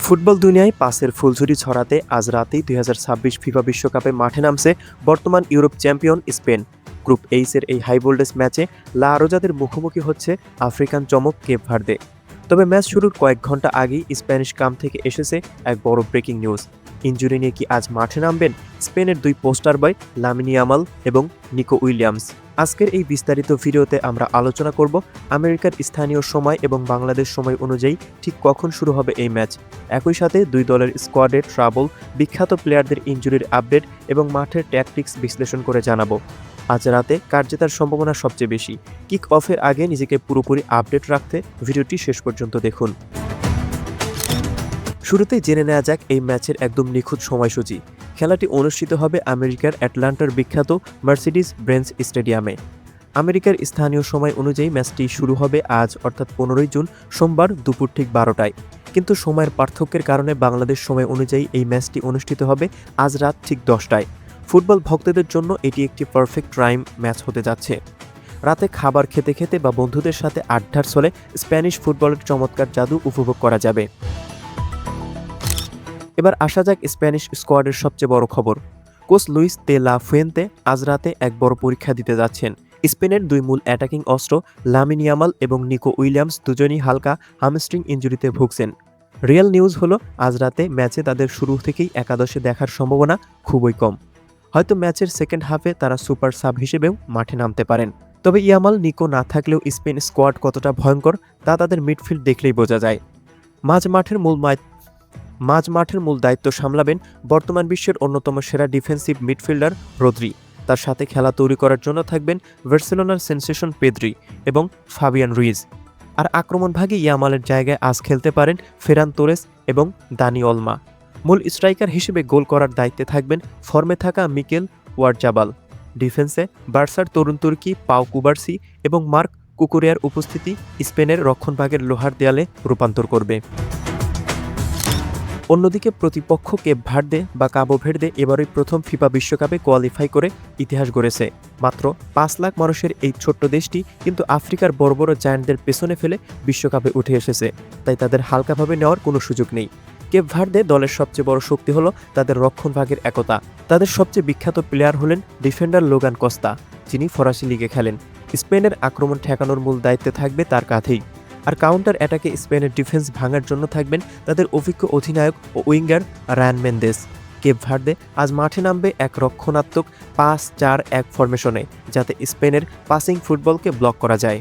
Football দুনিয়ায় পাসের ফুলঝুরি ছড়াতে আজ রাতেই ২০২৬ ফিফা বিশ্বকাপে মাঠে নামছে বর্তমান ইউরোপ চ্যাম্পিয়ন স্পেন। গ্রুপ এইচের এই হাই ভোল্টেজ ম্যাচে লা রোজাদের মুখোমুখি হচ্ছে আফ্রিকান চমক কেপ ভার্দে। তবে ম্যাচ শুরুর কয়েক ঘন্টা আগেই স্প্যানিশ ক্যাম্প থেকে এসেছে এক বড় ব্রেকিং নিউজ। ইনজুরি নিয়ে কি আজ মাঠে নামবেন স্পেনের দুই পোস্টার বয় লামিন ইয়ামাল এবং নিকো উইলিয়ামস? আজকের এই বিস্তারিত ভিডিওতে আমরা আলোচনা করব আমেরিকার স্থানীয় সময় এবং বাংলাদেশ সময় অনুযায়ী ঠিক কখন শুরু হবে এই ম্যাচ। একই সাথে দুই দলের স্কোয়াডের ট্রাবল, বিখ্যাত প্লেয়ারদের ইনজুরির আপডেট এবং মাঠের ট্যাকটিক্স বিশ্লেষণ করে জানাবো। আজ রাতে কার জেতার সম্ভাবনা সবচেয়ে বেশি? কিক অফের আগে নিজেকে পুরোপুরি আপডেট রাখতে ভিডিওটি শেষ পর্যন্ত দেখুন। শুরুতেই জেনে নেওয়া যাক এই ম্যাচের একদম নিখুঁত সময়সূচি। খেলাটি অনুষ্ঠিত হবে আমেরিকার অ্যাটলান্টার বিখ্যাত মার্সিডিজ বেঞ্জ স্টেডিয়ামে। আমেরিকার স্থানীয় সময় অনুযায়ী ম্যাচটি শুরু হবে আজ অর্থাৎ 15 জুন সোমবার দুপুর ঠিক 12টায়। কিন্তু সময়ের পার্থক্যের কারণে বাংলাদেশ সময় অনুযায়ী এই ম্যাচটি অনুষ্ঠিত হবে আজ রাত ঠিক 10টায়। ফুটবল ভক্তদের জন্য এটি একটি পারফেক্ট টাইম ম্যাচ হতে যাচ্ছে। রাতে খাবার খেতে খেতে বা বন্ধুদের সাথে আড্ডার ছলে স্প্যানিশ ফুটবলের চমৎকার জাদু উপভোগ করা যাবে। এবার আসা যাক স্প্যানিশ স্কোয়াডের সবচেয়ে বড় খবর। Coach Luis de la Fuente আজ রাতে এক বড় পরীক্ষা দিতে যাচ্ছেন। স্পেনের দুই মূল অ্যাটাকিং অস্ত্র লামিন ইয়ামাল এবং নিকো উইলিয়ামস দুজনই হালকা হামস্ট্রিং ইনজুরিতে ভুগছেন। রিয়েল নিউজ হলো আজ রাতে ম্যাচে তাদের শুরু থেকেই একাদশে দেখার সম্ভাবনা খুবই কম। হয়তো ম্যাচের সেকেন্ড হাফে তারা সুপার সাব হিসেবেও মাঠে নামতে পারেন। তবে ইয়ামাল নিকো না থাকলেও স্পেন স্কোয়াড কতটা ভয়ঙ্কর তা তাদের মিডফিল্ড দেখলেই বোঝা যায়। মাঝ মাঠের মূল দায়িত্ব সামলাবেন বর্তমান বিশ্বের অন্যতম সেরা ডিফেন্সিভ মিডফিল্ডার রদ্রি। তার সাথে খেলা তৈরি করার জন্য থাকবেন বার্সেলোনার সেনসেশন পেদ্রি এবং ফাবিয়ান রুইজ। আর আক্রমণভাগে ইয়ামালের জায়গায় আজ খেলতে পারেন ফেরান তোরেস এবং দানি অলমা। মূল স্ট্রাইকার হিসেবে গোল করার দায়িত্বে থাকবেন ফর্মে থাকা মিকেল ওয়ারজাবাল। ডিফেন্সে বার্সার তরুণ তুর্কি পাও কুবার্সি এবং মার্ক কুকুরিয়ার উপস্থিতি স্পেনের রক্ষণভাগের লোহার দেয়ালে রূপান্তর করবে। অন্যদিকে প্রতিপক্ষ কেপ ভার্দে বা কাবো ভের্দে এবারই প্রথম ফিফা বিশ্বকাপে কোয়ালিফাই করে ইতিহাস গড়েছে। মাত্র 5 লাখ মানুষের এই ছোট্ট দেশটি কিন্তু আফ্রিকার বড় বড় জায়ান্টদের পেছনে ফেলে বিশ্বকাপে উঠে এসেছে, তাই তাদের হালকাভাবে নেওয়ার কোনো সুযোগ নেই। কেপ ভার্দে দলের সবচেয়ে বড় শক্তি হলো তাদের রক্ষণভাগের একতা। তাদের সবচেয়ে বিখ্যাত প্লেয়ার হলেন ডিফেন্ডার লোগান কস্তা, যিনি ফরাসি লিগে খেলেন। স্পেনের আক্রমণ ঠেকানোর মূল দায়িত্বে থাকবে তার কাঁধেই। আর কাউন্টার অ্যাটাকে স্পেনের ডিফেন্স ভাঙার জন্য থাকবেন তাদের অভিজ্ঞ অধিনায়ক ও winger Ryan Mendes. Cape Verde আজ মাঠে নামবে এক রক্ষণাত্মক 5-4-1 ফরমেশনে, যাতে স্পেনের পাসিং ফুটবলকে ব্লক করা যায়।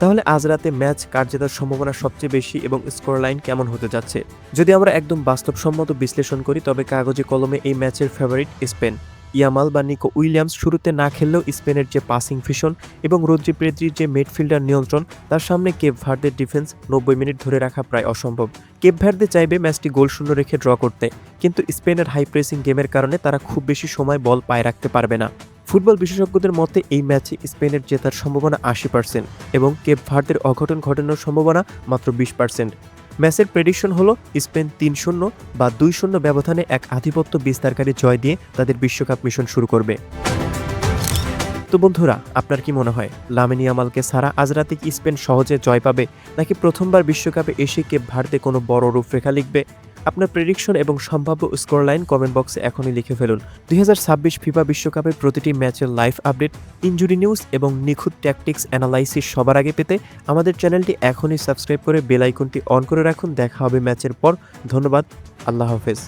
তাহলে আজ রাতে ম্যাচ কার জেতার সম্ভাবনা সবচেয়ে বেশি এবং স্কোর লাইন কেমন হতে যাচ্ছে? যদি আমরা একদম বাস্তবসম্মত বিশ্লেষণ করি তবে কাগজে কলমে এই ম্যাচের ফেভারিট স্পেন। ইয়ামাল বা নিকো উইলিয়ামস শুরুতে না খেললেও স্পেনের যে পাসিং ভিশন এবং রদ্রি পেদ্রির যে মিডফিল্ডার নিয়ন্ত্রণ, তার সামনে কেপ ভার্দের ডিফেন্স 90 মিনিট ধরে রাখা প্রায় অসম্ভব। কেপ ভার্দে চাইবে ম্যাচটি গোলশূন্য রেখে ড্র করতে, কিন্তু স্পেনের হাই প্রেসিং গেমের কারণে তারা খুব বেশি সময় বল পায়ে রাখতে পারবে না। ফুটবল বিশেষজ্ঞদের মতে এই ম্যাচে স্পেনের জেতার সম্ভাবনা 80% এবং কেপ ভার্দের অঘটন ঘটানোর সম্ভাবনা মাত্র 20%। ম্যাচের প্রেডিকশন হলো স্পেন 3-0 বা 2-0 ব্যবধানে এক আধিপত্য বিস্তারকারী জয় দিয়ে তাদের বিশ্বকাপ মিশন শুরু করবে। তো বন্ধুরা, আপনার কি মনে হয় লামিন ইয়ামালকে ছাড়া আজ রাতে কি স্পেন সহজে জয় পাবে, নাকি প্রথমবার বিশ্বকাপে এসে কেপ ভার্দে কোনো বড় রূপরেখা লিখবে? আপনার প্রেডিকশন এবং সম্ভাব্য স্কোর লাইন কমেন্ট বক্সে এখনই লিখে ফেলুন। 2026 ফিফা বিশ্বকাপের প্রতিটি ম্যাচের লাইভ আপডেট, ইনজুরি নিউজ এবং নিখুঁত ট্যাকটিক্স অ্যানালাইসিস সবার আগে পেতে আমাদের চ্যানেলটি এখনই সাবস্ক্রাইব করে বেল আইকনটি অন করে রাখুন। দেখা হবে ম্যাচের পর। ধন্যবাদ। আল্লাহ হাফেজ।